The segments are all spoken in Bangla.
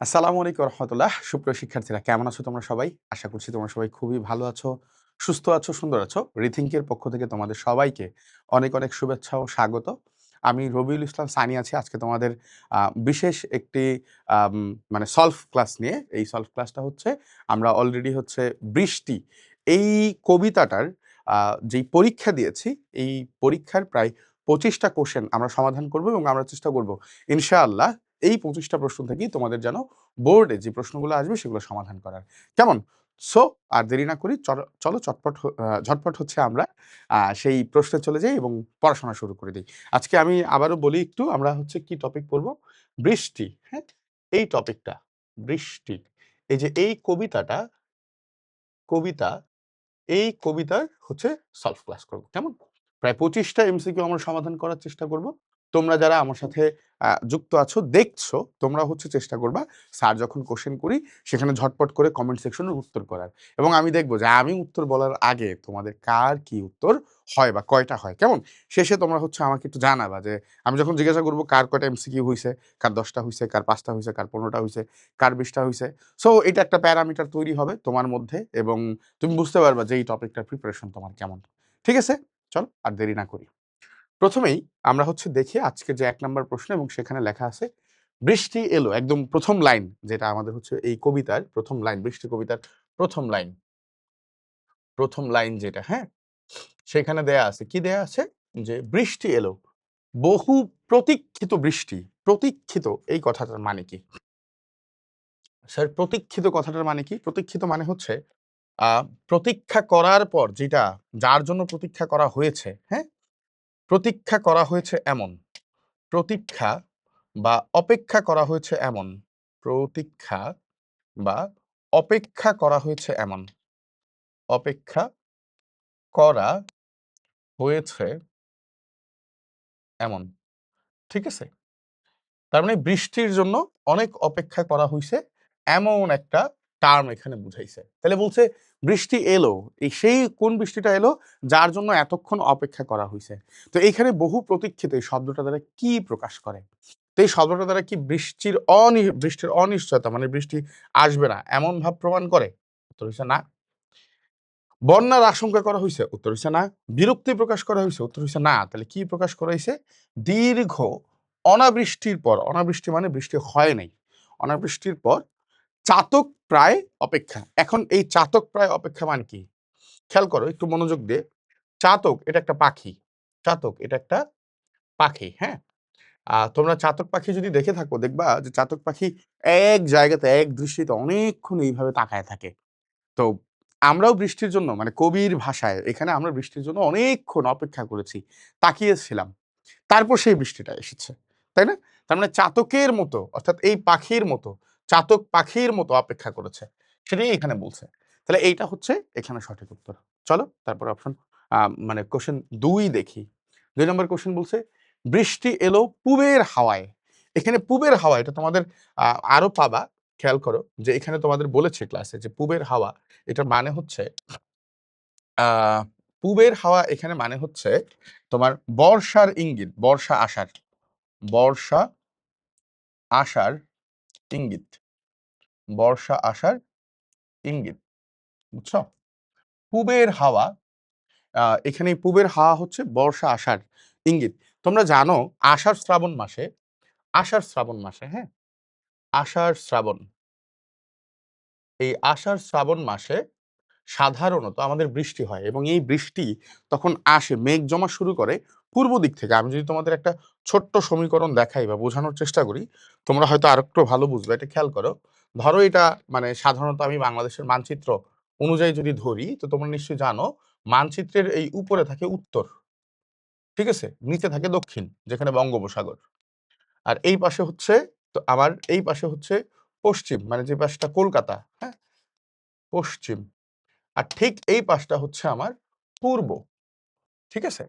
আসসালামু আলাইকুম রহমতুল্লাহ। সুপ্রিয় শিক্ষার্থীরা, কেমন আছো তোমরা সবাই? আশা করছি তোমরা সবাই খুবই ভালো আছো, সুস্থ আছো, সুন্দর আছো। রিথিংকের পক্ষ থেকে তোমাদের সবাইকে অনেক অনেক শুভেচ্ছা ও স্বাগত। আমি রবিউল ইসলাম সানি আছি আজকে তোমাদের বিশেষ একটি আম মানে সলভ ক্লাস নিয়ে। এই সলভ ক্লাসটা হচ্ছে আমরা অলরেডি হচ্ছে বৃষ্টি এই কবিতাটার যেই পরীক্ষা দিয়েছি, এই পরীক্ষার প্রায় ২৫টা কোয়েশ্চেন আমরা সমাধান করব এবং আমরা চেষ্টা করব ইনশাআল্লাহ এই ২৫টা প্রশ্ন থেকেই তোমাদের যেন বোর্ডে যে প্রশ্নগুলো আসবে সেগুলো সমাধান করার। কেমন? সো আর দেরি না করি চলো ঝটপট হচ্ছে আমরা সেই প্রশ্নে চলে যাই এবং পড়াশোনা শুরু করে দেই। আজকে আমি আবারও বলি একটু আমরা হচ্ছে কি টপিক পড়ব? বৃষ্টি, হ্যাঁ? এই টপিকটা বৃষ্টি। এই যে এই কবিতা এই কবিতার হচ্ছে সলভ ক্লাস করব। কেমন? প্রায় ২৫ টা এমসিকিউ আমরা সমাধান করার চেষ্টা করব। তোমরা যারা আমার সাথে যুক্ত আছো, দেখছো, তোমরা হচ্ছে চেষ্টা করবা স্যার যখন কোয়েশ্চেন করি সেখানে ঝটপট করে কমেন্ট সেকশনে উত্তর করার। এবং আমি দেখব যে আমি উত্তর বলার আগে তোমাদের কার কি উত্তর হয় বা কয়টা হয়। কেমন? শেষে তোমরা হচ্ছে আমাকে একটু জানাবা যে আমি যখন জিজ্ঞাসা করব কার কয়টা এমসিকিউ হইছে, কার ১০ টা হইছে, কার ৫ টা হইছে, কার ১৫ টা হইছে, কার ২০ টা হইছে। সো এটা একটা প্যারামিটার তৈরি হবে তোমার মধ্যে এবং তুমি বুঝতে পারবা যে এই টপিকটার প্রিপারেশন তোমার কেমন। ঠিক আছে? চলো আর দেরি না করি। প্রথমেই আমরা হচ্ছে দেখি আজকের যে ১ নাম্বার প্রশ্ন এবং সেখানে লেখা আছে, বৃষ্টি এলো একদম ১ম লাইন যেটা আমাদের হচ্ছে এই কবিতার ১ম লাইন, বৃষ্টি কবিতার ১ম লাইন, ১ম লাইন যেটা, হ্যাঁ? সেখানে দেয়া আছে। কি দেয়া আছে? যে বৃষ্টি এলো। বহু প্রতীক্ষিত বৃষ্টি। প্রতীক্ষিত এই কথাটার মানে কি? স্যার প্রতীক্ষিত কথাটার মানে কি? প্রতীক্ষিত মানে হচ্ছে আ প্রতীক্ষা করার পর যেটা যার জন্য প্রতীক্ষা করা হয়েছে, হ্যাঁ? প্রতীক্ষা করা হয়েছে এমন। প্রতীক্ষা বা অপেক্ষা করা হয়েছে এমন। প্রতীক্ষা বা অপেক্ষা করা হয়েছে এমন। অপেক্ষা করা হয়েছে এমন। ঠিক আছে? তার মানে বৃষ্টির জন্য অনেক অপেক্ষা করা হইছে এমন একটা টার্ম এখানে বুঝাইছে। তাহলে বলছে বৃষ্টি এলো। এই সেই কোন বৃষ্টিটা এলো? যার জন্য এতক্ষণ অপেক্ষা করা হইছে। তো এইখানে বহু প্রতীক্ষিত এই শব্দটা দ্বারা কি প্রকাশ করে? তো এই শব্দটা দ্বারা কি বৃষ্টির অনিশ্চয়তা মানে বৃষ্টি আসবে না এমন ভাব প্রমাণ করে? উত্তর হইছে না। বন্যার আশঙ্কা করা হইছে? উত্তর হইছে না। বিরক্তি প্রকাশ করা হইছে? উত্তর হইছে না। তাহলে কি প্রকাশ করা হইছে? দীর্ঘ অনাবৃষ্টির পর, অনাবৃষ্টি মানে বৃষ্টি হয় নাই। অনাবৃষ্টির পর চাতক প্রায় অপেক্ষা। এখন এই চাতক প্রায় অপেক্ষা মানে কি? খেয়াল করো একটু মনোযোগ দিয়ে। চাতক এটা একটা পাখি। চাতক এটা একটা পাখি, হ্যাঁ? তোমরা চাতক পাখি যদি দেখে থাকো দেখবা যে চাতক পাখি এক জায়গাতে এক দৃষ্টিতে অনেকক্ষণ এইভাবে তাকায় থাকে। তো আমরাও বৃষ্টির জন্য মানে কবির ভাষায় এখানে আমরা বৃষ্টির জন্য অনেকক্ষণ অপেক্ষা করেছি, তাকিয়েছিলাম। তারপর সেই বৃষ্টিটা এসেছে। তাই না? তার মানে চাতকের মতো অর্থাৎ এই পাখির মতো, চাতক পাখির মতো অপেক্ষা করেছে। সেটাই এখানে বলছে। তাহলে এইটা হচ্ছে এখানে সঠিক উত্তর। চলো তারপরে অপশন মানে কোয়েশ্চেন ২ দেখি। ২ নম্বর কোয়েশ্চেন বলছে, বৃষ্টি এলো পুবের হাওয়ায়। এখানে পুবের হাওয়া এটা তোমাদের আ আরো পাবা। খেয়াল করো যে এখানে তোমাদের বলেছে ক্লাসে যে পুবের হাওয়া এটার মানে হচ্ছে আ পুবের হাওয়া এখানে মানে হচ্ছে তোমার বর্ষার ইঙ্গিত, বর্ষা আসার। বর্ষা আসার ইঙ্গিত। বর্ষা আসার ইঙ্গিত। বুঝছো? পুবের হাওয়া এখানে এই পুবের হাওয়া হচ্ছে বর্ষা আসার ইঙ্গিত। তোমরা জানো আষাঢ় শ্রাবণ মাসে, হ্যাঁ? আষাঢ়-শ্রাবণ। এই আষাঢ়-শ্রাবণ মাসে সাধারণত আমাদের বৃষ্টি হয় এবং এই বৃষ্টি তখন আসে, মেঘ জমা শুরু করে পূর্ব দিক থেকে। আমি যদি তোমাদের একটা ছোট্ট সমীকরণ দেখাই বা বোঝানোর চেষ্টা করি, তোমরা হয়তো আরেকটু ভালো বুঝবে। এটা খেয়াল করো। ধরো এটা মানে সাধারণত আমি বাংলাদেশের মানচিত্র অনুযায়ী যদি ধরি, তো তোমরা নিশ্চয়ই জানো মানচিত্রের এই উপরে থাকে উত্তর, ঠিক আছে? নিচে থাকে দক্ষিণ, যেখানে বঙ্গোপসাগর। আর এই পাশে হচ্ছে আমার এই পাশে হচ্ছে পশ্চিম, মানে যে পাশটা কলকাতা, হ্যাঁ? পশ্চিম। আর ঠিক এই পাশটা হচ্ছে আমার পূর্ব। ঠিক আছে?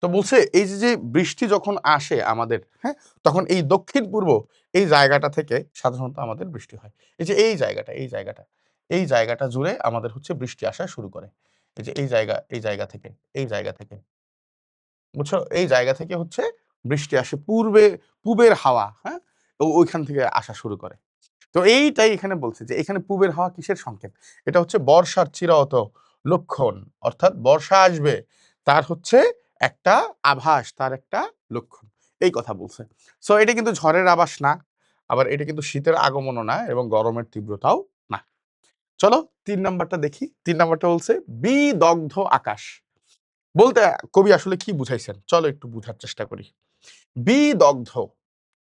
তো বলছে এই যে বৃষ্টি যখন আসে আমাদের, হ্যাঁ? তখন এই দক্ষিণ-পূর্ব এই জায়গাটা থেকে সাধারণত আমাদের বৃষ্টি হয়। এই যে এই জায়গাটা জুড়ে আমাদের হচ্ছে বৃষ্টি আসা শুরু করে। এই যে এই জায়গা থেকে। বুঝছো? এই জায়গা থেকে হচ্ছে বৃষ্টি আসে পূবের হাওয়া, হ্যাঁ? ওইখান থেকে আসা শুরু করে। তো এইটাই এখানে বলছে যে এখানে পূবের হাওয়া কিসের সংকেত? এটা হচ্ছে বর্ষার চিরায়ত লক্ষণ, অর্থাৎ বর্ষা আসবে তার হচ্ছে একটা আভাস, তার একটা লক্ষণ, এই কথা বলছে। সো এটা কিন্তু ঝড়ের আভাস না, আবার এটা কিন্তু শীতের আগমনও না, এবং গরমের তীব্রতাও না। চলো ৩ নাম্বারটা দেখি। ৩ নাম্বারটা বলছে বিদগ্ধ আকাশ বলতে কবি আসলে কি বুঝাইছেন, চলো একটু বুঝার চেষ্টা করি। বিদগ্ধ,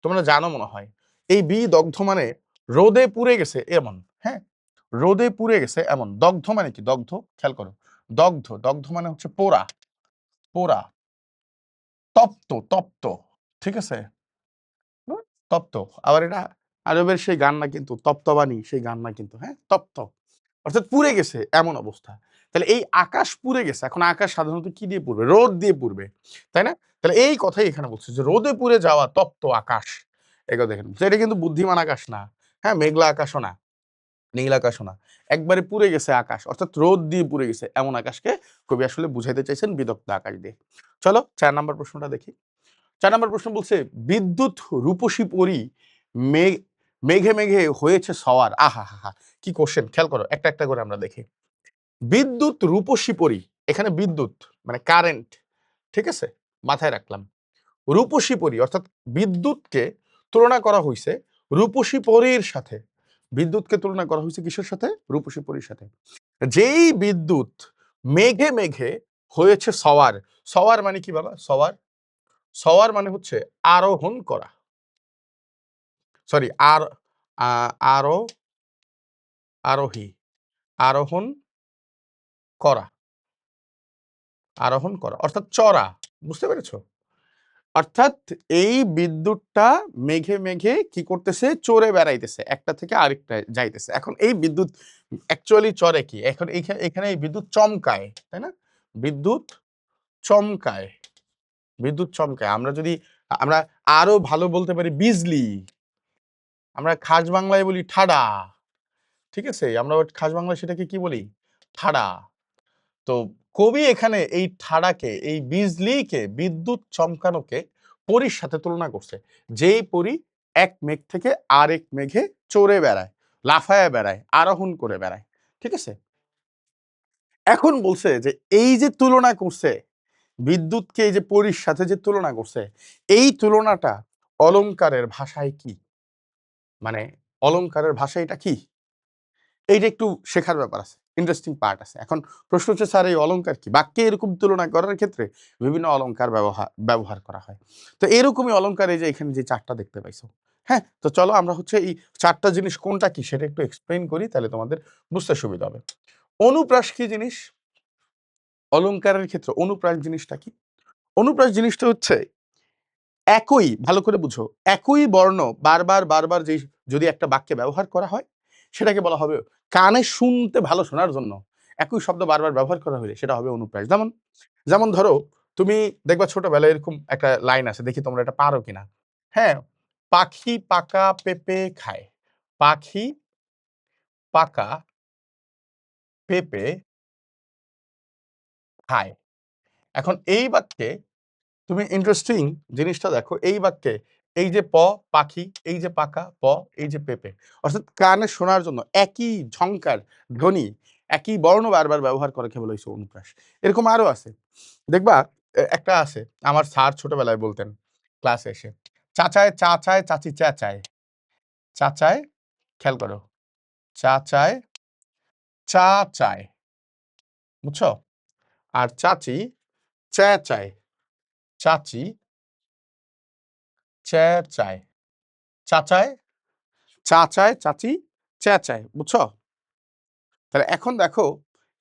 তোমরা জানো মনে হয়, এই বিদগ্ধ মানে রোদে পুড়ে গেছে এমন, হ্যাঁ, রোদে পুড়ে গেছে এমন। দগ্ধ মানে কি? দগ্ধ, খেয়াল করো, দগ্ধ, দগ্ধ মানে হচ্ছে পোড়া, পোড়া, তপ্ত, তপ্ত, ঠিক আছে, তপ্ত। আবার এটা আরবের সেই গান না কিন্তু, তপ্তবাণী সেই গান না কিন্তু, হ্যাঁ, তপ্ত অর্থাৎ পুড়ে গেছে এমন অবস্থা। তাহলে এই আকাশ পুড়ে গেছে, এখন আকাশ সাধারণত কি দিয়ে পুড়বে? রোদ দিয়ে পুড়বে, তাই না? তাহলে এই কথাই এখানে বলছে যে রোদে পুড়ে যাওয়া তপ্ত আকাশ, এগুলো দেখেন, এটা কিন্তু বুদ্ধিমান আকাশ না, হ্যাঁ, মেঘলা আকাশও না, নীল আকাশও না, একবারে পুড়ে গেছে আকাশ, অর্থাৎ রোদ দিয়ে পুড়ে গেছে এমন আকাশকে কবি আসলে বুঝাইতে চাইছেন বিদগ্ধ আকাশ দিয়ে। চলো ৪ নাম্বার প্রশ্নটা দেখি। ৪ নাম্বার প্রশ্ন বলছে বিদ্যুৎ রূপসী পরী মেঘ মেঘে মেঘে হয়েছে সওয়ার। আহা হা হা, কি কোশ্চেন, খেয়াল করো, একটা একটা করে আমরা দেখি। বিদ্যুৎ রূপসী পরী, এখানে বিদ্যুৎ মানে কারেন্ট, ঠিক আছে, মাথায় রাখলাম। রূপসী পরী অর্থাৎ বিদ্যুৎকে তুলনা করা হয়েছে রূপসী পরীর সাথে। বিদ্যুৎকে তুলনা করা হয়েছে কিসের সাথে? রূপসী পরীর সাথে। যেই বিদ্যুৎ মেঘে মেঘে হয়েছে সওয়ার। সওয়ার মানে কি বাবা? সওয়ার, সওয়ার মানে হচ্ছে আরোহণ করা, সরি, আর আরো আরোহী, আরোহণ করা, আরোহণ করা অর্থাৎ চড়া, বুঝতে পেরেছো? অর্থাৎ এই বিদ্যুৎটা মেঘে মেঘে কি করতেছে? চড়ে বেড়াইতেছে, একটা থেকে আরেকটা যাইতেছে। এখন এই বিদ্যুৎ অ্যাকচুয়ালি চড়ে কি? এখন এখানে এই বিদ্যুৎ চমকায়, তাই না? বিদ্যুৎ চমকায়, বিদ্যুৎ চমকায়। আমরা যদি আমরা আরো ভালো বলতে পারি বিজলি, আমরা খাস বাংলায় বলি ঠাডা, ঠিক আছে, আমরা খাস বাংলায় সেটাকে কি বলি? ঠাডা। তো কবি এখানে এই ঠাডাকে, এই বিজলিকে, বিদ্যুৎ চমকানোকে পরীর সাথে তুলনা করছে। যেই পরী এক মেঘ থেকে আরেক মেঘে চড়ে বেড়ায়, লাফায় বেড়ায়, আরোহণ করে বেড়ায়, ঠিক আছে। এখন বলছে যে এই যে তুলনা করছে, বিদ্যুৎকে এই যে পরীর সাথে যে তুলনা করছে, এই তুলনাটা অলংকারের ভাষায় কি? মানে অলংকারের ভাষায় এটা কি? এইটা একটু শেখার ব্যাপার আছে, ইন্টারেস্টিং পার্ট আছে। এখন প্রশ্ন হচ্ছে, স্যার এই অলংকার কি? বাক্যে এরকম তুলনা করার ক্ষেত্রে বিভিন্ন অলংকার ব্যবহার করা হয়। তো এরকমই অলংকার এই যে এখানে যে ৪টা দেখতে পাইছো, হ্যাঁ, তো চলো আমরা হচ্ছে এই ৪টা জিনিস কোনটা কি সেটা একটু এক্সপ্লেইন করি, তাহলে তোমাদের বুঝতে সুবিধা হবে। অনুপ্রাস কি জিনিস? অলংকারের ক্ষেত্রে অনুপ্রাস জিনিসটা কি? অনুপ্রাস জিনিসটা হচ্ছে একই, ভালো করে বুঝো, একই বর্ণ বারবার বারবার যে যদি একটা বাক্যে ব্যবহার করা হয়, সেটাকে বলা হবে, কানে শুনতে ভালো শোনার জন্য একই শব্দ বারবার ব্যবহার করা হলে সেটা হবে অনুপ্রাস। যেমন যেমন ধরো, তুমি দেখবা ছোটবেলায় এরকম একটা লাইন আছে, দেখি তোমরা এটা পারো কিনা। হ্যাঁ, পাখি পাকা পেঁপে খায়, পাখি পাকা পেঁপে খায়। এখন এই বাক্যে তুমি ইন্টারেস্টিং জিনিসটা দেখো, এই বাক্যে এই যে পাখি, এই যে পাকা এই যে পেঁপে, অর্থাৎ কানে শোনার জন্য একই ঝংকার ধ্বনি, একই বর্ণ বারবার ব্যবহার করে কেবল হইছে অনুপ্রাস। এরকম আরো আছে, দেখবা একটা আছে, আমার স্যার ছোটবেলায় বলতেন ক্লাসে এসে, চাচায় চা চায়, চাচি চা চায়, চাচায়, খেয়াল করো, চাচায় চা চায়, বুঝছো, আর চাচি চা চায়, চাচি চা চায়, চাচায় চা চায়, চাচি চেঁচায়, বুঝছো? তাহলে এখন দেখো,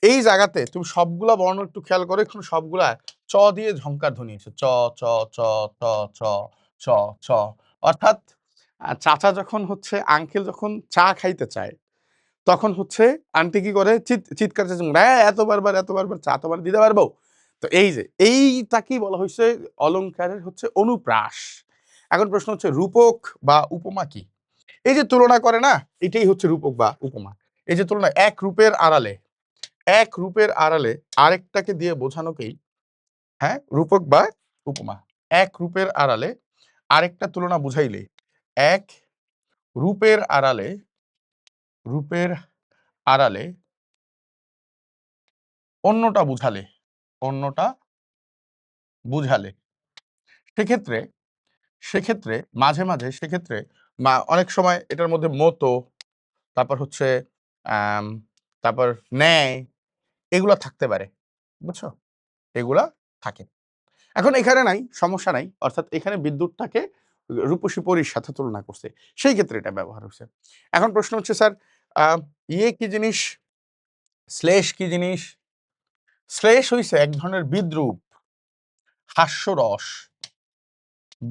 এই জায়গাতে তুমি সবগুলা বর্ণ একটু খেয়াল করো, এখন সবগুলা চ দিয়ে ঝংকার ধ্বনি আছে, চ চ চ ট চ চ চ, অর্থাৎ চাচা যখন হচ্ছে, আঙ্কেল যখন চা খাইতে চায়, তখন হচ্ছে আন্টি কি করে? চিৎকার চেঁচামেচি, এত বারবার চা তোমার দিতে পারবো? তো এই যে এইটাকেই বলা হয়েছে অলংকারের হচ্ছে অনুপ্রাস। এখন প্রশ্ন হচ্ছে রূপক বা উপমা কি? এই যে তুলনা করে না, এটাই হচ্ছে রূপক বা উপমা। এই যে তুলনা, এক রূপের আড়ালে, এক রূপের আড়ালে আরেকটাকে দিয়ে বোঝানোকেই, হ্যাঁ, রূপক বা উপমা। এক রূপের আড়ালে আরেকটা তুলনা বুঝাইলে, এক রূপের আড়ালে রূপের আড়ালে অন্যটা বুঝালে, অন্যটা বুঝালে সেক্ষেত্রে সেক্ষেত্রে মাঝে মাঝে সেক্ষেত্রে অনেক সময় এটার মধ্যে মতো, তারপর হচ্ছে আম, তারপর ন্যায়, এগুলা থাকতে পারে, বুঝছো? এগুলা থাকে। এখন এখানে নাই, সমস্যা নাই, অর্থাৎ এখানে বিদ্যুৎটাকে রূপসী পরীর সাথে তুলনা করছে, সেই ক্ষেত্রে এটা ব্যবহার হচ্ছে। এখন প্রশ্ন হচ্ছে স্যার, ইয়ে কি জিনিস, শ্লেষ কি জিনিস? শ্লেষ হইছে এক ধরনের বিদ্রূপ, হাস্যরস,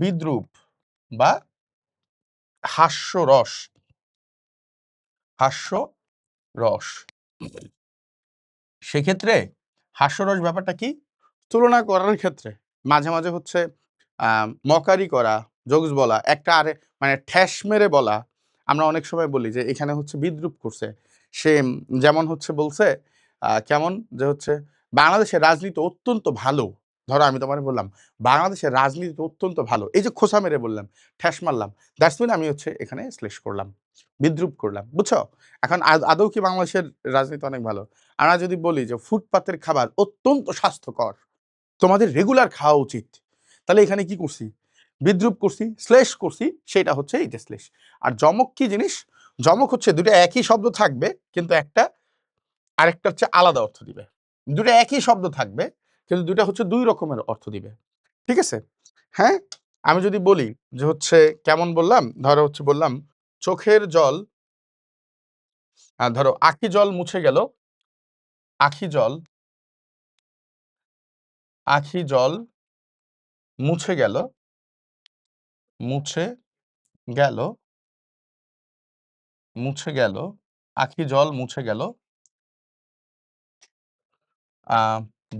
বিদ্রূপ বা হাস্যরস, হাস্যরস। সেক্ষেত্রে হাস্যরস ব্যাপারটা কি, তুলনা করার ক্ষেত্রে মাঝে মাঝে হচ্ছে মকারি করা, জোকস বলা, একটা আরে মানে ঠ্যাস মেরে বলা। আমরা অনেক সময় বলি যে এখানে হচ্ছে বিদ্রূপ করছে সে, যেমন হচ্ছে বলছে কেমন যে হচ্ছে বাংলাদেশের রাজনীতি অত্যন্ত ভালো। ধরো আমি তোমার বললাম বাংলাদেশের রাজনীতি অত্যন্ত ভালো, এই যে খোসা মেরে বললাম, ঠ্যাস মারলাম, দ্যাটস মিন আমি হচ্ছে এখানে শ্লেষ করলাম, বিদ্রূপ করলাম, বুঝছো? এখন আদৌ কি বাংলাদেশের রাজনীতি অনেক ভালো? আমরা যদি বলি যে ফুটপাতের খাবার অত্যন্ত স্বাস্থ্যকর, তোমাদের রেগুলার খাওয়া উচিত, তাহলে এখানে কি করছি, বিদ্রূপ করছি, শ্লেষ করছি, সেটা হচ্ছে এইটা শ্লেষ। আর যমক কি জিনিস? যমক হচ্ছে দুটো একই শব্দ থাকবে কিন্তু একটা আরেকটা হচ্ছে আলাদা অর্থ দিবে। দুটো একই শব্দ থাকবে কিন্তু দুটা হচ্ছে দুই রকমের অর্থ দিবে, ঠিক আছে? হ্যাঁ, আমি যদি বলি যে হচ্ছে কেমন বললাম, ধরো হচ্ছে বললাম চোখের জল, ধরো আখি জল মুছে গেল, আখি জল, আখি জল মুছে গেল, মুছে গেল, মুছে গেল, আখি জল মুছে গেল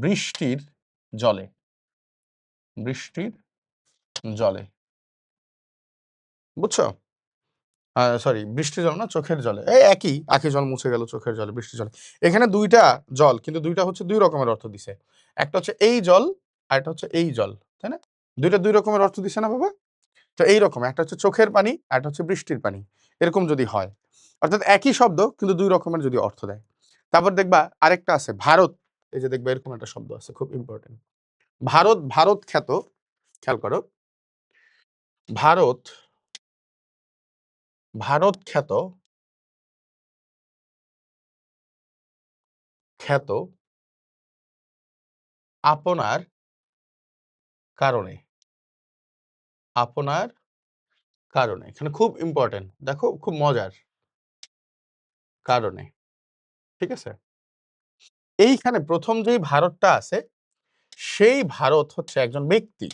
বৃষ্টির জলে, বৃষ্টির জলে, বুঝছো? সরি, বৃষ্টির জল না, চোখের জলে, এই একই, আখি জল মুছে গেল চোখের জলে, বৃষ্টির জলে। এখানে দুইটা জল কিন্তু দুইটা হচ্ছে দুই রকমের অর্থ দিছে, একটা হচ্ছে এই জল আর একটা হচ্ছে এই জল, তাই না? দুইটা দুই রকমের অর্থ দিছে না বাবা? তো এইরকম একটা হচ্ছে চোখের পানি আর একটা হচ্ছে বৃষ্টির পানি, এরকম যদি হয়, অর্থাৎ একই শব্দ কিন্তু দুই রকমের যদি অর্থ দেয়। তারপর দেখবা আরেকটা আছে ভারত, এই যে দেখবা এরকম একটা শব্দ আছে খুব ইম্পর্টেন্ট, ভারত, ভারত খ্যাত, খেয়াল করো, ভারত, ভারত খ্যাত, খ্যাত আপনার কারণে, আপনার কারণে, এখানে খুব ইম্পর্টেন্ট, দেখো খুব মজার, কারণে, ঠিক আছে? এইখানে প্রথম যেই ভারতটা আছে সেই ভারত হচ্ছে একজন ব্যক্তি,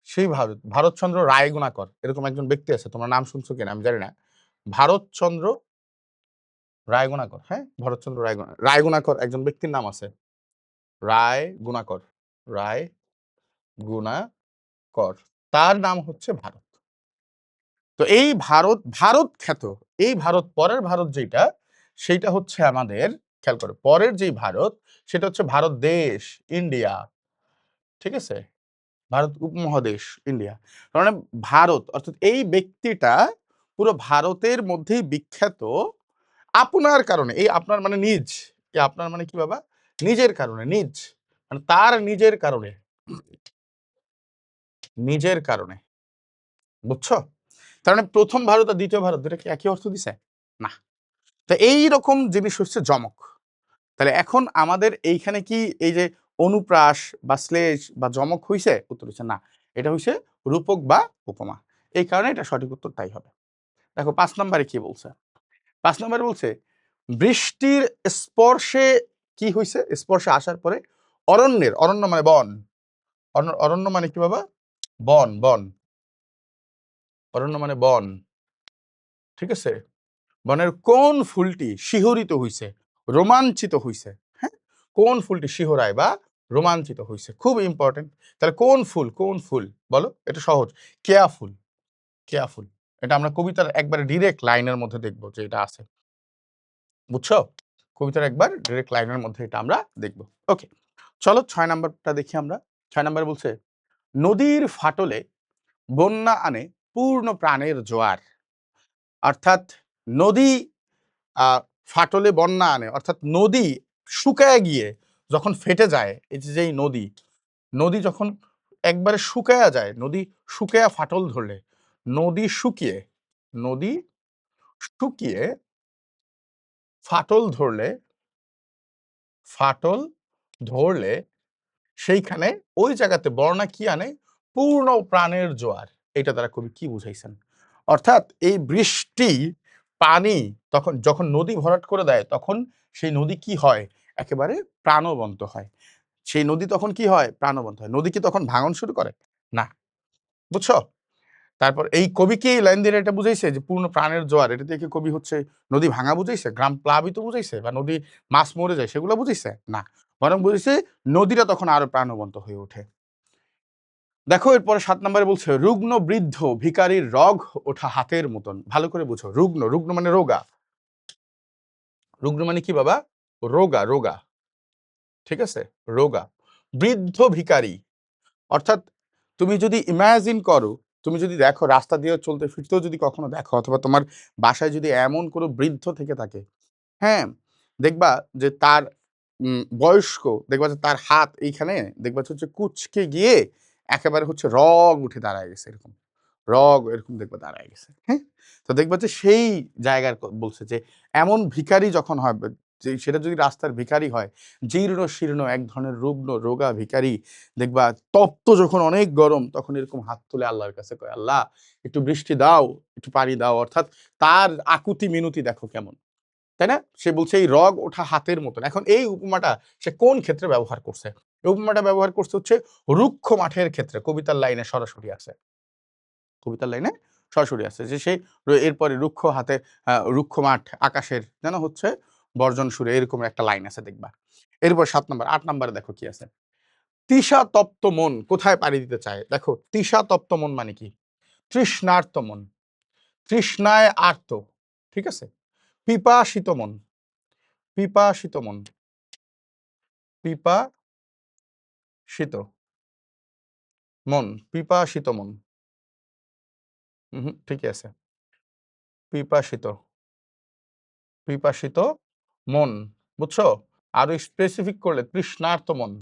সেই ভারত ভারতচন্দ্র রায়গুণাকর, এরকম একজন ব্যক্তি আছে, তোমরা নাম শুনছো কিনা আমি জানি না, ভারতচন্দ্র রায়গুণাকর, হ্যাঁ, ভরতচন্দ্র রায়গুণাকর একজন ব্যক্তির নাম আছে, রায়গুণাকর, রায়গুণাকর, তার নাম হচ্ছে ভারত। তো এই ভারত, ভারত খ্যাত, এই ভারত পরের ভারত যেটা, সেইটা হচ্ছে আমাদের, খেয়াল করো পরের যেই ভারত সেটা হচ্ছে ভারত দেশ, ইন্ডিয়া, ঠিক আছে? ভারত উপমহাদেশ, ইন্ডিয়া, তার মানে ভারত অর্থাৎ এই ব্যক্তিটা পুরো ভারতের মধ্যেই বিখ্যাত আপনার কারণে, এই আপনার মানে নিজ, এই আপনার মানে কি বাবা, নিজের কারণে, নিজ মানে তার নিজের কারণে, নিজের কারণে, বুঝছো? তার মানে প্রথম ভারত আর দ্বিতীয় ভারত দুটা কি একই অর্থ দিছে? না। তো এই রকম জিনিস হচ্ছে যমক। তাহলে এখন আমাদের এইখানে কি এই যে অনুপ্রাস বা শ্লেষ বা যমক হইছে? উত্তর হচ্ছে না, এটা হইছে রূপক বা উপমা। এই কারণে এটা সঠিক উত্তর তাই হবে। দেখো ৫ নম্বরে কি বলছে? ৫ নম্বরে বলছে বৃষ্টির স্পর্শে কি হইছে? স্পর্শে আসার পরে অরণ্যের, অরণ্য মানে বন, অরণ্য মানে কি বাবা? বন, বন, অরণ্য মানে বন, ঠিক আছে? বনের কোন ফুলটি শিহরিত হইছে, রোমাঞ্চিত হইছে? হ্যাঁ, কোন ফুলটি শিহরায় বা রোমাঞ্চিত হইছে, খুব ইম্পর্টেন্ট। তাহলে কোন ফুল, কোন ফুল বলো, এটা সহজ, কেয়া ফুল, কেয়া ফুল। এটা আমরা কবিতার একবারে ডিরেক্ট লাইনের মধ্যে দেখবো যে এটা আছে, বুঝছো? কবিতার একবার ডিরেক্ট লাইনের মধ্যে এটা আমরা দেখবো। ওকে, চলো ৬ নাম্বারটা দেখি আমরা। ৬ নাম্বার বলছে নদীর ফাটলে বন্যা আনে পূর্ণ প্রাণের জোয়ার, অর্থাৎ নদী ফাটলে বন্যা আনে, অর্থাৎ নদী শুকায় গিয়ে যখন ফেটে যায়, এই যে যেই নদী, নদী যখন একবারে শুকায়া যায়, নদী শুকায়া ফাটল ধরলে, নদী শুকিয়ে, নদী শুকিয়ে ফাটল ধরলে, ফাটল ধরলে সেইখানে ওই জায়গাতে বর্ণা কি আনে? পূর্ণ প্রাণের জোয়ার। এটা দ্বারা কবি কি বুঝাইছেন? অর্থাৎ এই বৃষ্টি পানি তখন যখন নদী ভরাট করে দেয়, তখন সেই নদী কি হয়? একেবারে প্রাণবন্ত হয়। সেই নদী তখন কি হয়? প্রাণবন্ত হয়। নদী কি তখন ভাঙন শুরু করে? না। বুঝছো? তারপর এই কবি কি এই লাইন দিয়ে এটা বুঝাইছে যে পূর্ণ প্রাণের জোয়ার? এটা দিয়ে কি কবি হচ্ছে নদী ভাঙা বুঝাইছে? গ্রাম প্লাবিত বুঝাইছে? বা নদী মাছ মরে যায় সেগুলো বুঝাইছে? না। বরং বুঝাইছে নদীটা তখন আরো প্রাণবন্ত হয়ে ওঠে। দেখো এরপরে ৭ নম্বরে বলছে, রুগ্ন বৃদ্ধ ভিখারির রগ ওঠা হাতের মতন। ভালো করে বুঝো। রুগ্ন, রুগ্ন মানে রোগা। রুগ্ন মানে কি বাবা? রোগা, রোগা। ঠিক আছে? রোগা। বৃদ্ধ ভিখারি, অর্থাৎ তুমি যদি ইমাজিন করো, তুমি যদি দেখো রাস্তা দিয়ে চলতে ফিরতেও যদি কখনো দেখো, অথবা তোমার বাসায় যদি এমন কোনো বৃদ্ধ থেকে থাকে, হ্যাঁ, দেখবা যে তার বয়স্ক, দেখবা যে তার হাত এইখানে দেখবা হচ্ছে কুঁচকে গিয়ে একেবারে হচ্ছে রগ উঠে দাঁড়ায় গেছে এরকম। রগ এরকম দেখবা দাঁড়ায় গেছে। হ্যাঁ? তো দেখবা যে সেই জায়গার বলছে যে এমন ভিখারি যখন হয়, যে সেটা যদি রাস্তার ভিখারি হয়, জীর্ণ শীর্ণ এক ধরনের রুগ্ন রোগা ভিখারি, দেখবা তপ্ত যখন অনেক গরম, তখন এরকম হাত তুলে আল্লাহর কাছে কয়, আল্লাহ একটু বৃষ্টি দাও, একটু পানি দাও। অর্থাৎ তার আকুতি মিনতি দেখো কেমন, তাই না? সে বলছে এই রগ ওঠা হাতের মতন। এখন এই উপমাটা সে কোন ক্ষেত্রে ব্যবহার করছে? এই উপমাটা ব্যবহার করছে হচ্ছে রুক্ষ মাঠের ক্ষেত্রে। কবিতার লাইনে সরাসরি আছে। কবিতার লাইনে সরাসরি আছে যে সেই এরপরে রুক্ষ হাতে রুক্ষ মাঠ আকাশের যেন হচ্ছে বর্জন সুরে, এরকম একটা লাইন আছে দেখবা। এরপর ৭ নম্বর, ৮ নম্বরে দেখো কি আছে। তৃষা তপ্ত মন কোথায় পাড়ি দিতে চায়? দেখো তৃষা তপ্ত মন মানে কি? তৃষ্ণার্ত মন, তৃষ্ণায় আর্ত। ঠিক আছে? পিপাসিত মন, পিপাসিত মন, পিপাসিত মন, পিপাসিত মন। ঠিকই আছে। পিপাসিত, পিপাসিত মন। বুঝছো? আরো স্পেসিফিক করলে তৃষ্ণার্ত মন,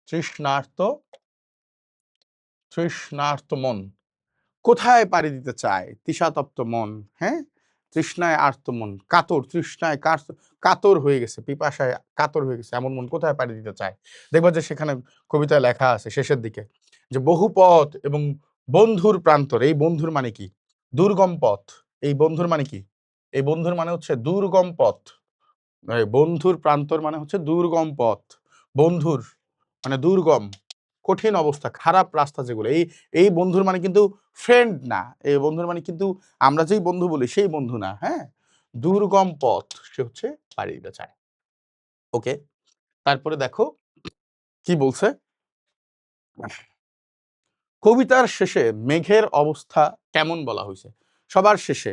তৃষ্ণার্ত, তৃষ্ণার্ত মন কোথায় পাড়ি দিতে চায়? তৃষাতপ্ত মন, হ্যাঁ? তৃষ্ণায় আর্ত মন, কাতর, তৃষ্ণায় কাতর হয়ে গেছে, পিপাসায় কাতর হয়ে গেছে, এমন মন কোথায় পাড়ি দিতে চায়? দেখবা যে সেখানে কবিতায় লেখা আছে শেষের দিকে যে বহু পথ এবং বন্ধুর প্রান্তর। এই বন্ধুর মানে কি? দুর্গম পথ। এই বন্ধুর মানে কি? এই বন্ধুর মানে হচ্ছে দুর্গম পথ। বন্ধুর প্রান্তর মানে হচ্ছে দুর্গম পথ। বন্ধুর মানে দুর্গম, কঠিন অবস্থা, খারাপ রাস্তা যেগুলো। এই বন্ধুর মানে কিন্তু ফ্রেন্ড না। এই বন্ধুর মানে কিন্তু আমরা যেই বন্ধু বলি সেই বন্ধু না, হ্যাঁ? দুর্গম পথ সে হচ্ছে পাড়ি দিতে চায়। ওকে? তারপরে দেখো কি বলছে? কবিতার শেষে মেঘের অবস্থা কেমন বলা হইছে? সবার শেষে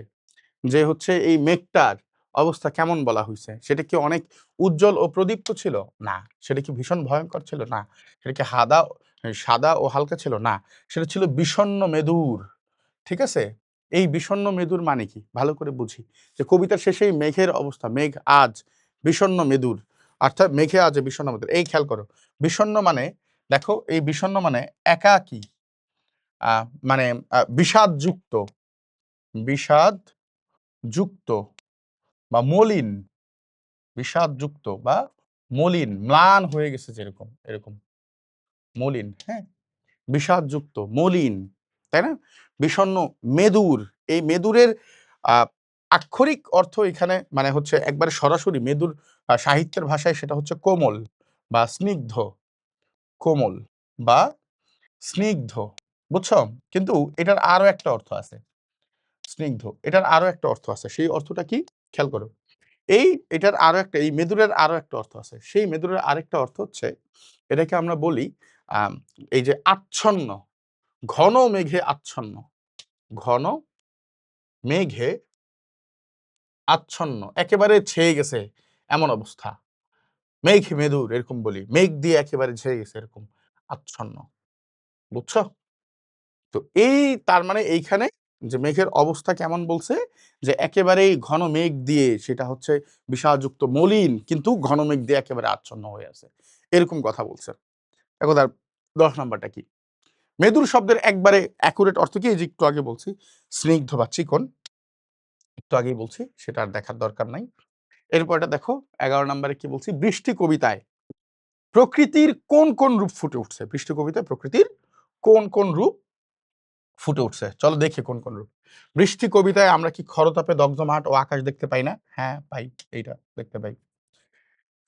যে হচ্ছে এই মেঘটার অবস্থা কেমন বলা হইছে? সেটা কি অনেক উজ্জ্বল ও প্রদীপ্ত ছিল? না। সেটা কি ভীষণ ভয়ংকর ছিল? না। সেটা কি সাদা ও হালকা ছিল? না। সেটা ছিল বিষণ্ণ মেদুর। ঠিক আছে? এই বিষণ্ণ মেদুর মানে কি? ভালো করে বুঝি। যে কবিতার শেষে এই মেঘের অবস্থা, মেঘ আজ বিষণ্ণ মেদুর। অর্থাৎ মেঘে আজ বিষণ্ণ মেদুর। এই খেয়াল করো। বিষণ্ণ মানে দেখো এই বিষণ্ণ মানে একাকী, আ মানে বিষাদযুক্ত, বিষাদযুক্ত বা মলিন, বিষাদযুক্ত বা মলিন, ম্লান হয়ে গেছে যেরকম, এরকম মলিন, হ্যাঁ? বিষাদযুক্ত, মলিন, তাই না? বিষণ্ণ, মেদুর। এই মেদুরের আ আক্ষরিক অর্থ এখানে মানে হচ্ছে একবারে সরাসরি মেদুর, সাহিত্যের ভাষায় সেটা হচ্ছে কোমল বা স্নিগ্ধ, কোমল বা স্নিগ্ধ। বুঝছো? কিন্তু এটার আরো একটা অর্থ আছে। স্নিগ্ধ। এটার আরো একটা অর্থ আছে। সেই অর্থটা কি? খেয়াল করো। এটার আরো একটা, এই মেদুরের আরো একটা অর্থ আছে। সেই মেদুরের আরেকটা অর্থ হচ্ছে এটাকে আমরা বলি আম এই যে আচ্ছন্ন, ঘন মেঘে আচ্ছন্ন, ঘন মেঘে আচ্ছন্ন, একেবারে ছেয়ে গেছে এমন অবস্থা। মেঘ মেদুর এরকম বলি। মেঘ দিয়ে একেবারে ছেয়ে গেছে এরকম আচ্ছন্ন। বুঝছো? তো এই তার মানে এইখানে যে মেঘের অবস্থা কেমন বলছে, যে একেবারেই ঘন মেঘ দিয়ে সেটা হচ্ছে বিষাযুক্ত মলিন, কিন্তু ঘন মেঘ দিয়ে একেবারে আচ্ছন্ন হয়ে আছে, এরকম কথা বলছে। এখন তার 10 নাম্বারটা কি? মেদুর শব্দের একবারে অ্যাকুরেট অর্থ কি? এই যে একটু আগে বলছি স্নিগ্ধ বা চিকন, একটু আগেই বলছি, সেটা আর দেখার দরকার নাই। এরপর এটা দেখো 11 নম্বরে কি বলছি, বৃষ্টি কবিতায় প্রকৃতির কোন কোন রূপ ফুটে উঠছে? বৃষ্টি কবিতায় প্রকৃতির কোন কোন রূপ ফুটে উঠছে? চলো দেখি কোন কোন রূপ। বৃষ্টি কবিতায় আমরা কি খরতাপে দগ্ধ মাঠ ও আকাশ দেখতে পাই না? হ্যাঁ পাই, এইটা দেখতে পাই।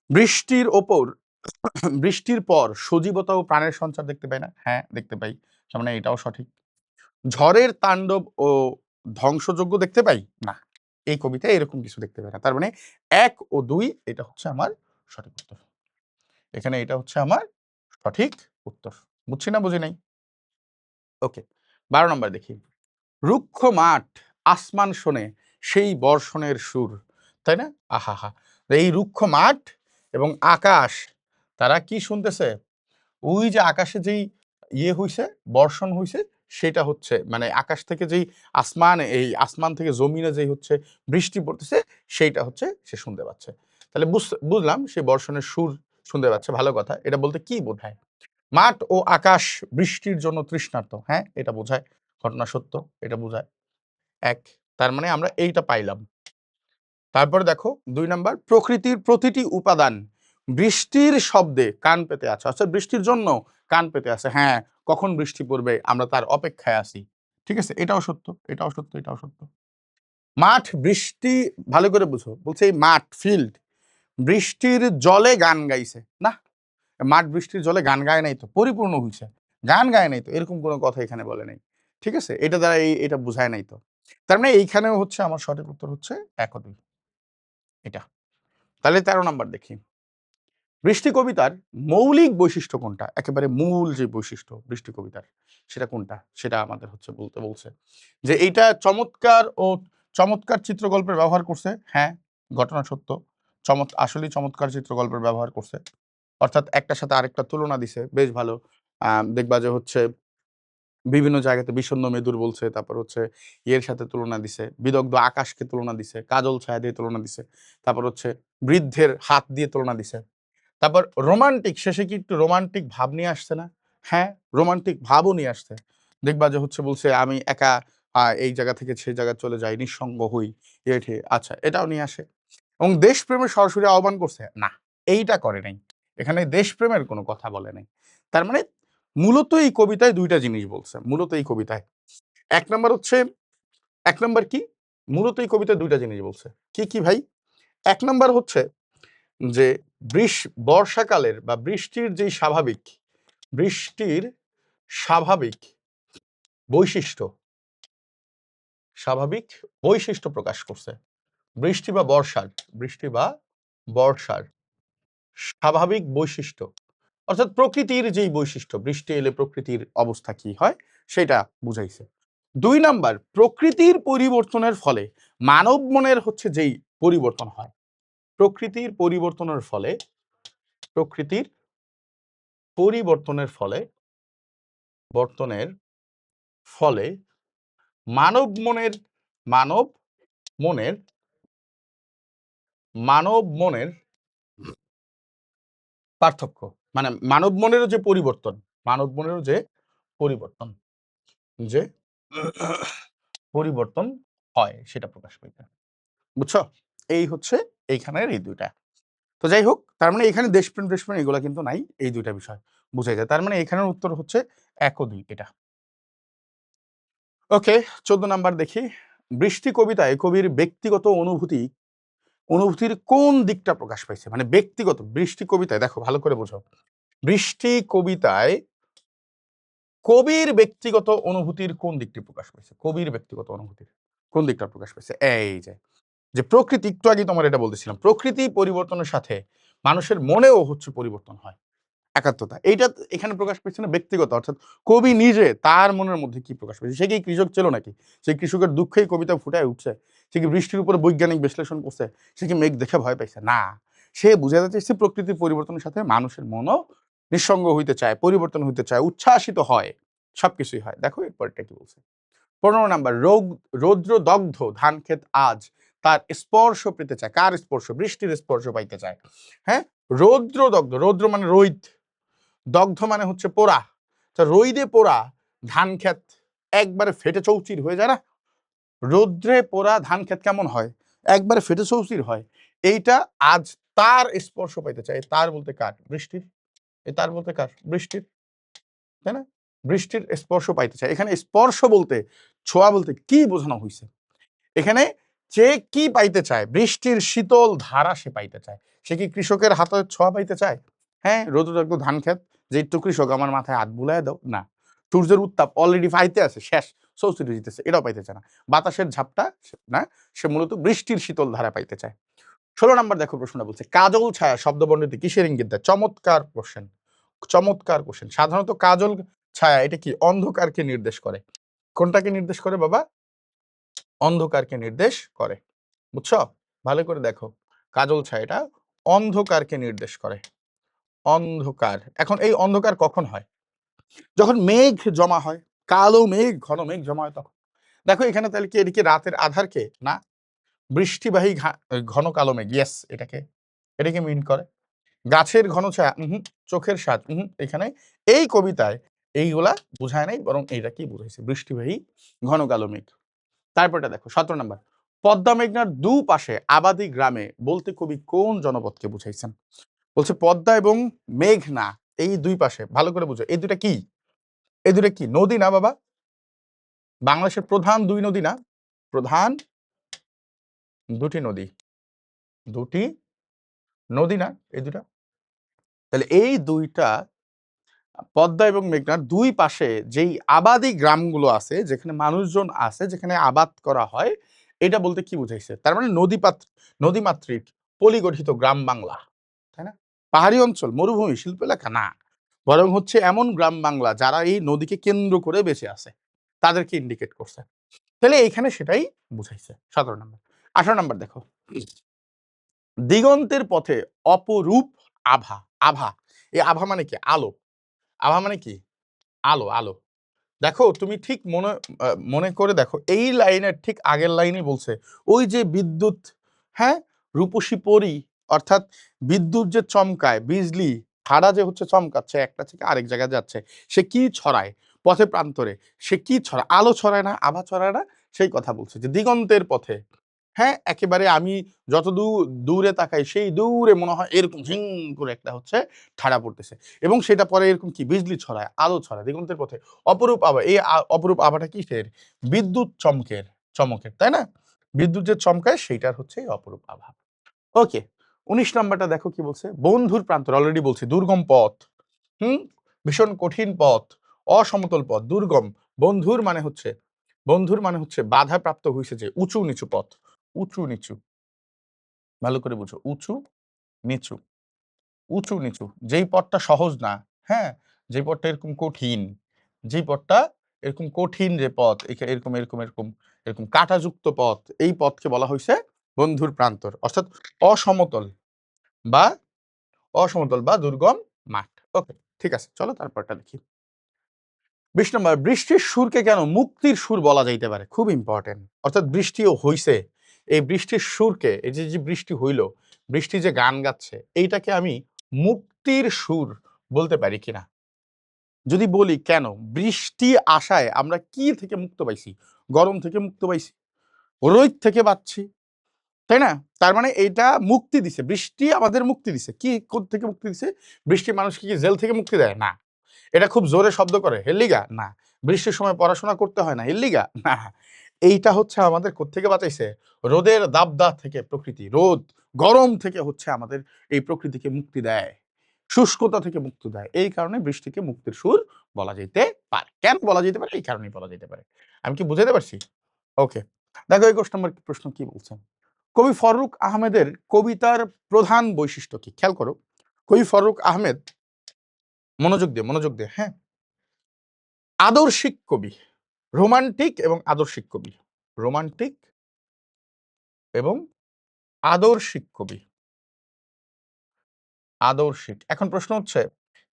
বৃষ্টির ওপর বৃষ্টির পর সজীবতা ও প্রাণের সঞ্চার দেখতে পাই না? হ্যাঁ দেখতে পাই, তার মানে এটাও সঠিক। ঝড়ের তাণ্ডব ও ধ্বংসযজ্ঞ দেখতে পাই না, এই কবিতায় এরকম কিছু দেখতে পাই না। তার মানে 1 ও 2 এটা হচ্ছে আমার সঠিক উত্তর। এখানে এটা হচ্ছে আমার সঠিক উত্তর। বুঝছি না বুঝি নাই? ওকে, 12 নম্বর দেখি। রুক্ষ মাঠ আসমান শোনে সেই বর্ষণের সুর, তাই না? আহাহা, এই রুক্ষ মাঠ এবং আকাশ, তারা কি শুনতেছে? ওই যে আকাশে যেই হইছে, বর্ষণ হইছে, সেটা হচ্ছে মানে আকাশ থেকে যেই আসমান, এই আসমান থেকে জমিনে যেই হচ্ছে বৃষ্টি পড়তেছে, সেইটা হচ্ছে সে শুনতে পাচ্ছে। তাহলে বুঝলাম সে বর্ষণের সুর শুনতে পাচ্ছে, ভালো কথা। এটা বলতে কি বোঝায়? মাঠ ও আকাশ বৃষ্টির জন্য তৃষ্ণার্ত, হ্যাঁ এটা বোঝায়, ঘটনা সত্য, এটা বোঝায়। এক, তার মানে আমরা এইটা পাইলাম। তারপরে দেখো 2 নাম্বার, প্রকৃতির প্রতিটি উপাদান বৃষ্টির শব্দে কান পেতে আছে, অর্থাৎ বৃষ্টির জন্য কান পেতে আছে। হ্যাঁ, কখন বৃষ্টি পড়বে আমরা তার অপেক্ষায় আছি। ঠিক আছে, এটাও সত্য, এটাও সত্য, এটাও সত্য। মাঠ বৃষ্টি, ভালো করে বুঝো, বলছে এই মাঠ ফিল্ড বৃষ্টির জলে গান গাইছে না, মাঠ বৃষ্টির জলে গান গায় নাই তো, পরিপূর্ণ হয়েছে, গান গায় নাই তো, এরকম কোনো কথা এখানে বলে নাই। ঠিক আছে, এটা দ্বারা এটা বোঝায় নাই তো। তার মানে এইখানেও হচ্ছে আমার সঠিক উত্তর হচ্ছে 1 ও 2, এটা। তাহলে 13 নাম্বার দেখি। বৃষ্টি কবিতার মৌলিক বৈশিষ্ট্য কোনটা? একেবারে মূল যে বৈশিষ্ট্য বৃষ্টি কবিতার, সেটা কোনটা? সেটা আমাদের হচ্ছে বলতে বলছে। যে এইটা চমৎকার ও চমৎকার চিত্রকল্পের ব্যবহার করছে। হ্যাঁ, ঘটনা সত্য, আসলেই চমৎকার চিত্রকল্পের ব্যবহার করছে। অর্থাৎ একটার সাথে আরেকটা তুলনা দিছে, বেশ ভালো। দেখবা যে হচ্ছে বিভিন্ন জায়গাতে বিষণ্ণ মেদুর বলছে, তারপর হচ্ছে ইয়ের সাথে তুলনা দিছে, বিদগ্ধ আকাশকে তুলনা দিছে, কাজল ছায়া দিয়ে তুলনা দিছে, তারপর হচ্ছে বৃদ্ধের হাত দিয়ে তুলনা দিছে। তারপর রোমান্টিক, শেষে কি একটু রোমান্টিক ভাব নিয়ে আসছে না? হ্যাঁ, রোমান্টিক ভাবও নিয়ে আসছে। দেখবা যে হচ্ছে বলছে আমি একা এই জায়গা থেকে সেই জায়গায় চলে যাই, নিঃসঙ্গ হই, এঠে, আচ্ছা এটাও নিয়ে আসে। এবং দেশপ্রেমের সরাসরি আহ্বান করছে না, এইটা করে নাই। এখানে দেশপ্রেমের কোনো কথা বলে নাই। তার মানে মূলত এই কবিতায় 2টা জিনিস বলছে, মূলত এই কবিতায়। 1 নাম্বার হচ্ছে, 1 নাম্বার কি? মূলত এই কবিতায় 2টা জিনিস বলছে। কি কি ভাই? 1 নাম্বার হচ্ছে যে বর্ষাকালের বা বৃষ্টির যেই বৃষ্টির স্বাভাবিক বৈশিষ্ট্য, স্বাভাবিক বৈশিষ্ট্য প্রকাশ করছে। বৃষ্টি বা বর্ষার স্বাভাবিক বৈশিষ্ট্য, অর্থাৎ প্রকৃতির যেই বৈশিষ্ট্য, বৃষ্টি এলে প্রকৃতির অবস্থা কি হয় সেটা বুঝাইছে। 2 নাম্বার, প্রকৃতির পরিবর্তনের ফলে মানব মনের হচ্ছে যেই পরিবর্তন হয়, প্রকৃতির পরিবর্তনের ফলে, প্রকৃতির পরিবর্তনের ফলে, বর্তনের ফলে মানব মনের, মানব মনের, মানব মনের পার্থক্য, মানে মানব মনেরও যে পরিবর্তন, মানব মনেরও যে পরিবর্তন, যে পরিবর্তন হয় সেটা প্রকাশ পাইবে। বুঝছো? এই হচ্ছে এইখানের এই 2টা। তো যাই হোক, তার মানে এখানে দেশপ্রেম এগুলা কিন্তু নাই, এই 2টা বিষয় বুঝাই যায়। তার মানে এখানের উত্তর হচ্ছে 1 ও 2, এটা। ওকে, 14 নাম্বার দেখি। বৃষ্টি কবিতায় কবির ব্যক্তিগত অনুভূতির কোন দিকটা প্রকাশ পাইছে? মানে ব্যক্তিগত, বৃষ্টি কবিতায় দেখো ভালো করে বোঝো, বৃষ্টি কবিতায় কবির ব্যক্তিগত অনুভূতির কোন দিকটি প্রকাশ পাইছে? কবির ব্যক্তিগত অনুভূতির কোন দিকটা প্রকাশ পাইছে? এই যে প্রকৃতি, একটু আগে তোমার এটা বলতেছিলাম, প্রকৃতি পরিবর্তনের সাথে মানুষের মনেও হচ্ছে পরিবর্তন হয়, একাত্মতা, এইটা এখানে প্রকাশ পেয়েছে না ব্যক্তিগত, অর্থাৎ কবি নিজে তার মনের মধ্যে কি প্রকাশ পেয়েছে। সে কি কৃষক ছিল নাকি? সেই কৃষকের দুঃখেই কবিতা ফুটায় উঠছে? সে কি বৃষ্টির উপরে বৈজ্ঞানিক বিশ্লেষণ করছে? সে কি মেঘ দেখে ভয় পাইছে? না, সে বুঝাতে চাইছে প্রকৃতির পরিবর্তনের সাথে মানুষের মনও নিঃসঙ্গ হইতে চায়, পরিবর্তন হইতে চায়, উচ্ছ্বাসিত হয়, সবকিছুই হয়। দেখো এরপরটা কি বলছে, 15 নাম্বার, রৌদ্র দগ্ধ ধান ক্ষেত আজ তার স্পর্শ পেতে চায়। কার স্পর্শ? বৃষ্টির স্পর্শ পাইতে চায়। হ্যাঁ, রৌদ্র দগ্ধ, রৌদ্র মানে রোদ, দগ্ধ মানে হচ্ছে পোড়া। রোদে পোড়া ধান ক্ষেত একবারে ফেটে চৌচির হয়ে যায় না? রৌদ্রে পোড়া ধান ক্ষেত কেমন হয়? একবারে ফেটে চৌচির হয়। এইটা আজ তার স্পর্শ পাইতে চায়। তার বলতে কার? বৃষ্টির। এই তার বলতে কার? বৃষ্টির, তাই না? বৃষ্টির স্পর্শ পাইতে চায়। এখানে স্পর্শ বলতে, ছোঁয়া বলতে কি বোঝানো হয়েছে? এখানে যে কি পাইতে চায়? বৃষ্টির শীতল ধারা সে পাইতে চায়। সে কি কৃষকের হাতে ছোঁয়া পাইতে চায়? হ্যাঁ, রৌদ্রদগ্ধ ধান ক্ষেত, যে একটু কৃষক আমার মাথায় হাত বুলায় দাও, না। সূর্যের উত্তাপ অলরেডি পাইতে আছে, শেষ, চৌচির দিতেছে, এটাও পাইতে চায় না। বাতাসের ঝাপটা না, সে মূলত বৃষ্টির শীতল ধারা পাইতে চায়। 16 নম্বর দেখো প্রশ্নটা বলছে, কাজল ছায়া শব্দবর্ণটি কিসের ইঙ্গিত দেয়? চমৎকার কোশ্চেন, চমৎকার কোশ্চেন। সাধারণত কাজল ছায়া এটা কি অন্ধকারকে নির্দেশ করে। কোনটাকে নির্দেশ করে বাবা? অন্ধকারকে নির্দেশ করে। বুঝছো? ভালো করে দেখো, কাজল ছায়াটা অন্ধকারকে নির্দেশ করে। অন্ধকার। এখন এই অন্ধকার কখন হয়? যখন মেঘ জমা হয়, কালো মেঘ, ঘন মেঘ জমা হয় তখন। দেখো এখানে তাহলে কি এদিকে রাতের আধারকে না, বৃষ্টিবাহী ঘন কালো মেঘ, ইয়েস, এটাকে মিন করে। গাছের ঘন ছায়া, চোখের স্বাদ, এখানে এই কবিতায় এইগুলা বুঝায় নাই, বরং এইটা কি বুঝাইছে? বৃষ্টিবাহী ঘন কালো মেঘ। তারপরটা দেখো 17 নম্বর, পদ্মা মেঘনার দুপাশে আবাদি গ্রামে বলতে কবি কোন জনপদকে বুঝাইছেন? বলছে পদ্মা এবং মেঘনা এই দুই পাশে, ভালো করে বুঝো, এই দুটা কি? এই দুটা কি নদী না বাবা? বাংলাদেশের প্রধান দুই নদী না? প্রধান দুটি নদী, দুটি নদী না এই দুটা? তাহলে এই দুইটা পদ্মা এবং মেঘনার দুই পাশে যেই আবাদি গ্রামগুলো আছে, যেখানে মানুষজন আছে, যেখানে আবাদ করা হয়, এটা বলতে কি বুঝাইছে? তার মানে নদীমাতৃক পলিগঠিত গ্রাম বাংলা, তাই না? পাহাড়ি অঞ্চল, মরুভূমি, শিল্প এলাকা না, বরং হচ্ছে এমন গ্রাম বাংলা যারা এই নদীকে কেন্দ্র করে বেঁচে আছে, তাদেরকে ইন্ডিকেট করছে। তাহলে এখানে সেটাই বুঝাইছে। 17 নম্বর। 18 নম্বর দেখো, দিগন্তের পথে অপরূপ আভা। আভা, এই আভা মানে কি? আলো। আভা মানে কি? আলো, আলো। দেখো তুমি ঠিক মনে করে দেখো, এই লাইনের ঠিক আগের লাইনই বলছে, ওই যে বিদ্যুৎ, হ্যাঁ, রূপসী পরী, অর্থাৎ বিদ্যুৎ যে চমকায়, বিজলি ধারা যে হচ্ছে চমকাচ্ছে, একটা থেকে আরেক জায়গায় যাচ্ছে, সে কি ছড়ায় পথে প্রান্তরে? সে কি ছড়ায়? আলো ছড়ায় না, আভা ছড়ায় না? সেই কথা বলছে যে দিগন্তের পথে, হ্যাঁ, একেবারে আমি যত দূরে তাকাই, সেই দূরে মনে হয় এরকম ঝিং করে একটা হচ্ছে ঠাড়া পড়তেছে, এবং সেটা পরে এরকম কি বিজলি ছড়ায়, আলো ছড়ায় দিগন্তের পথে। অপরূপ আভা, এই অপরূপ আভাটা কিসের? বিদ্যুৎ চমকের, তাই না? বিদ্যুৎ যে চমকায় সেইটার হচ্ছে এই অপরূপ আভা। ওকে, 19 নাম্বারটা দেখো কি বলছে, বন্ধুর প্রান্তর, অলরেডি বলছি দুর্গম পথ, হুম, ভীষণ কঠিন পথ, অসমতল পথ, দুর্গম। বন্ধুর মানে হচ্ছে বাধা প্রাপ্ত হয়েছে যে উঁচু নিচু পথ, উঁচু নিচু, ভালো করে বুঝো, উঁচু নিচু, উঁচু নিচু, যেই পথটা সহজ না, হ্যাঁ, যে পথটা এরকম কঠিন, যেই পথটা এরকম কঠিন, যে পথ এরকম এরকম এরকম এরকম কাঁটাযুক্ত পথ, এই পথকে বলা হয়েছে বন্ধুর প্রান্তর, অর্থাৎ অসমতল বা দুর্গম মাঠ। ওকে, ঠিক আছে, চলো তারপরটা দেখি। 20 নম্বর, বৃষ্টির সুরকে কেন মুক্তির সুর বলা যাইতে পারে? খুব ইম্পর্টেন্ট। অর্থাৎ বৃষ্টিও হইছে, এই বৃষ্টির সুরকে, এই যে বৃষ্টি হইল, বৃষ্টি যে গান গাচ্ছে, এইটাকে আমি মুক্তির সুর বলতে পারি কিনা? যদি বলি কেন? বৃষ্টি আসায় আমরা কি থেকে মুক্ত পাইছি? গরম থেকে মুক্ত পাইছি, রোদ থেকে বাঁচছি, তাই না? তার মানে এইটা মুক্তি দিছে, বৃষ্টি আমাদের মুক্তি দিছে। কি থেকে মুক্তি দিছে? বৃষ্টি মানুষকে কি জেল থেকে মুক্তি দেয়? না। এটা খুব জোরে শব্দ করে হেল্লিগা? না। বৃষ্টির সময় পড়াশোনা করতে হয় না হেল্লিগা? না। এইটা হচ্ছে আমাদের কোত্থেকে বাঁচাইছে? রোদের দাবদাহ থেকে প্রকৃতি, গরম থেকে হচ্ছে আমাদের এই প্রকৃতিকে মুক্তি দেয়, শুষ্কতা থেকে মুক্তি দেয়। এই কারণে বৃষ্টিকে মুক্তির সুর বলা যেতে পারে। কেন বলা যেতে পারে? এই কারণেই বলা যেতে পারে। আমি কি বুঝাতে পারছি? ওকে, দেখো 21 নম্বর প্রশ্ন কি বলছে। কবি ফররুখ আহমেদের কবিতার প্রধান বৈশিষ্ট্য কি? খেয়াল করো, কবি ফররুখ আহমেদ, মনোযোগ দিয়ে, হ্যাঁ, আদর্শিক কবি, রোমান্টিক এবং আদর্শিক কবি, রোমান্টিক এবং আদর্শিক কবি, আদর্শিক। এখন প্রশ্ন হচ্ছে,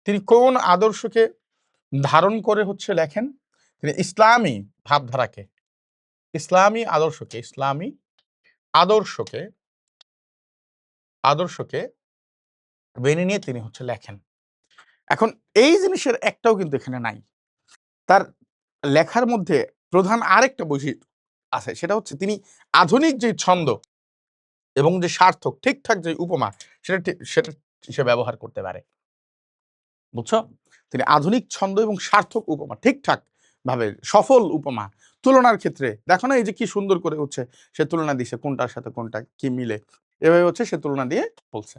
তিনি কোন আদর্শকে ধারণ করে হচ্ছে লেখেন? তিনি ইসলামী ভাবধারাকে ইসলামী আদর্শকে আদর্শকে মেনে নিয়ে তিনি হচ্ছে লেখেন। এখন এই জিনিসের একটাও কিন্তু এখানে নাই। তার লেখার মধ্যে প্রধান আরেকটা বৈশিষ্ট্য আছে, সেটা হচ্ছে তিনি আধুনিক যে ছন্দ এবং যে সার্থক ঠিকঠাক যে উপমা সেটা সে ব্যবহার করতে পারে। বুঝছো? তিনি আধুনিক ছন্দ এবং সার্থক উপমা ঠিকঠাক ভাবে সফল উপমা তুলনার ক্ষেত্রে দেখো না এই যে কি সুন্দর করে হচ্ছে সে তুলনা দিছে কোনটার সাথে কোনটা কি মিলে, এভাবে হচ্ছে সে তুলনা দিয়ে বলছে।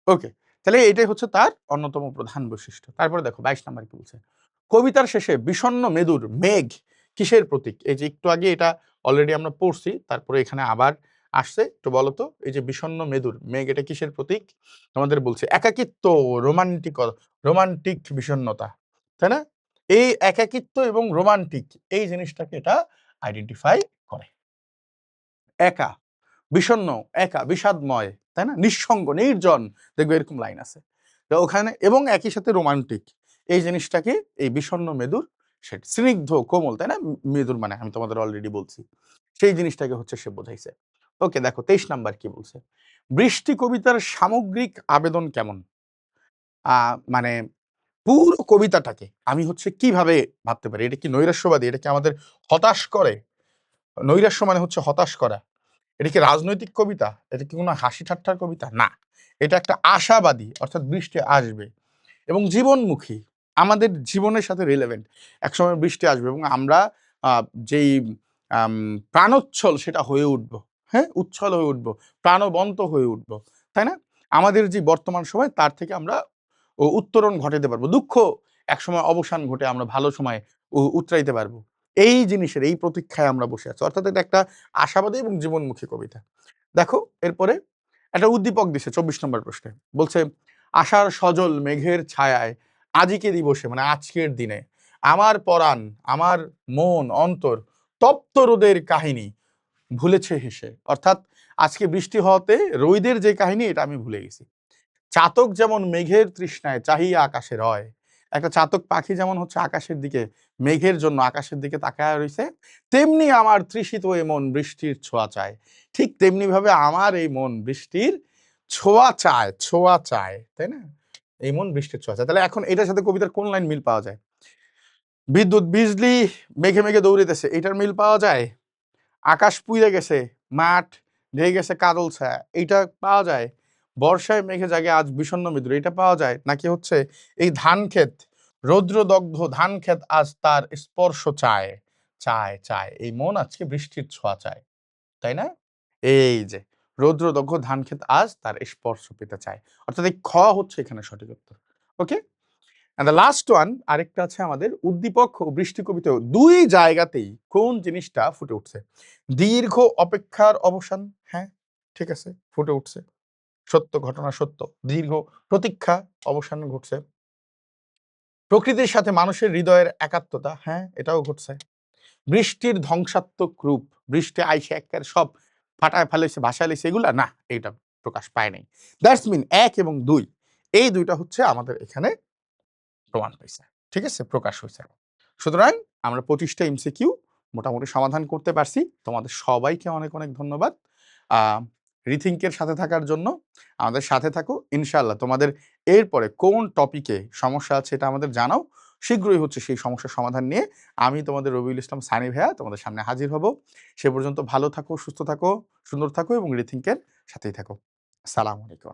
ওকে, তাহলে এটাই হচ্ছে তার অন্যতম প্রধান বৈশিষ্ট্য। তারপরে দেখো 22 নাম্বার কি বলছে, কবিতার শেষে বিষণ্ণ মেদুর মেঘ কিসের প্রতীক? এই যে একটু আগে এটা অলরেডি আমরা পড়ছি, তারপরে এখানে আবার আসছে, একটু বলো তো এই যে বিষণ্ণ মেদুর মেঘ এটা কিসের প্রতীক? আমাদের বলছে একাকিত্ব, রোমান্টিক বিষণ্ণতা, তাই না? এই একাকিত্ব এবং রোমান্টিক এই জিনিসটাকে এটা আইডেন্টিফাই করে। একা, বিষণ্ণ, একা, বিষাদময়, তাই না? নিঃসঙ্গ, নির্জন, দেখবে এরকম লাইন আছে। তো ওখানে এবং একই সাথে রোমান্টিক এই জিনিসটাকে এই বিষণ্ণ মেদুর সেটা স্নিগ্ধ কোমল, তাই না? মেদুর মানে আমি তোমাদের অলরেডি বলছি সেই জিনিসটাকে হচ্ছে সে বোঝাইছে। ওকে, দেখো 23 নাম্বার কি বলছে, বৃষ্টি কবিতার সামগ্রিক আবেদন কেমন? মানে পুরো কবিতাটাকে আমি হচ্ছে কিভাবে ভাবতে পারি, এটা কি নৈরাশ্যবাদী, এটা কি আমাদের হতাশ করে? নৈরাশ্য মানে হচ্ছে হতাশ করা। এটা কি রাজনৈতিক কবিতা? এটা কি কোনো হাসি ঠাট্টার কবিতা? না, এটা একটা আশাবাদী, অর্থাৎ বৃষ্টি আসবে এবং জীবনমুখী, আমাদের জীবনের সাথে রিলেভেন্ট। একসময় বৃষ্টি আসবে এবং আমরা যেই আম প্রাণোচ্ছল সেটা হয়ে উঠবো, হ্যাঁ? উচ্ছল হয়ে উঠবো, প্রাণবন্ত হয়ে উঠবো, তাই না? আমাদের যে বর্তমান সময় তার থেকে আমরা উত্তরণ ঘটাতে পারবো। দুঃখ একসময় অবসান ঘটে আমরা ভালো সময়ে উতরাইতে পারবো। এই জিনিসের এই প্রতীক্ষায় আমরা বসে আছি। অর্থাৎ এটা একটা আশাবাদী এবং জীবনমুখী কবিতা। দেখো এরপরে একটা উদ্দীপক দিছে 24 নম্বর প্রশ্নে। বলছে, আশার সজল মেঘের ছায়ায় আজিকে দিবসে মানে আজকের দিনে আমার পরাণ, আমার মন, অন্তর তপ্ত রোদের কাহিনী ভুলেছে হেসে। অর্থাৎ আজকে বৃষ্টি হওয়াতে রোদের যে কাহিনী এটা আমি ভুলে গেছি। চাতক যেমন মেঘের তৃষ্ণায় চাহিয়া আকাশে রয়, একটা চাতক পাখি যেমন হচ্ছে আকাশের দিকে মেঘের জন্য আকাশের দিকে তাকায় রইছে, তেমনি আমার তৃষিত এই মন বৃষ্টির ছোঁয়া চায়। ঠিক তেমনি ভাবে আমার এই মন বৃষ্টির ছোঁয়া চায়, তাই না? এই মন বৃষ্টির ছোঁয়া চায়। তাহলে এখন এটার সাথে কবিতার কোন লাইন মিল পাওয়া যায়? বিদ্যুৎ বিজলি মেঘে মেঘে দৌড়িতেছে, এটার মিল পাওয়া যায়। আকাশ পুইরে গেছে, মাঠ ঢেকে গেছে কাদল ছায়া, এইটা পাওয়া যায়। বর্ষায় মেঘে জাগে আজ বিষণ্ণ মৃদু, এটা পাওয়া যায়। নাকি হচ্ছে এই ধান ক্ষেত, রৌদ্রদগ্ধ ধান ক্ষেত আজ তার স্পর্শ চায়, চায় এই মন আজকে বৃষ্টির ছোঁয়া চায়, তাই না? এই যে রৌদ্রদগ্ধ ধান ক্ষেত আজ তার স্পর্শ পেতে চায়, অর্থাৎ এই খ হচ্ছে এখানে সঠিক উত্তর। ওকে, এন্ড দ্য লাস্ট ওয়ান আরেকটা আছে আমাদের উদ্দীপক ও বৃষ্টি কবিতা দুই জায়গাতেই কোন জিনিসটা ফুটে উঠছে? দীর্ঘ অপেক্ষার অবসান, হ্যাঁ ঠিক আছে, ফুটে উঠছে, সত্য ঘটনা সত্য। দীর্ঘ প্রতীক্ষা অবসান ঘটছে। প্রকৃতির সাথে মানুষের হৃদয়ের একাত্মতা, হ্যাঁ এটাও ঘটছে। বৃষ্টির ধ্বংসাত্মক রূপ, বৃষ্টি আইসে একের সব ফাটায় ফেলেছে ভাসায় লেছে, এগুলা না, এইটা প্রকাশ পায় নাই। দ্যাটস মিন 1 এবং 2 এই দুইটা হচ্ছে আমাদের এখানে প্রমাণ পাইছে, ঠিক আছে, প্রকাশ হয়েছে। সুতরাং আমরা 25টা এমসিকিউ মোটামুটি সমাধান করতে পারছি। তোমাদের সবাইকে অনেক অনেক ধন্যবাদ রিথিঙ্কের সাথে থাকার জন্য। আমাদের সাথে থাকো ইনশাআল্লাহ। তোমাদের এরপরে কোন টপিকে সমস্যা আছে এটা আমাদের জানাও, শীঘ্রই হচ্ছে সেই সমস্যার সমাধান নিয়ে আমি তোমাদের রবিউল ইসলাম সানি ভাইয়া তোমাদের সামনে হাজির হব। সে পর্যন্ত ভালো থাকো, সুস্থ থাকো, সুন্দর থাকো এবং রিথিঙ্কের সাথেই থাকো। আসসালামু আলাইকুম।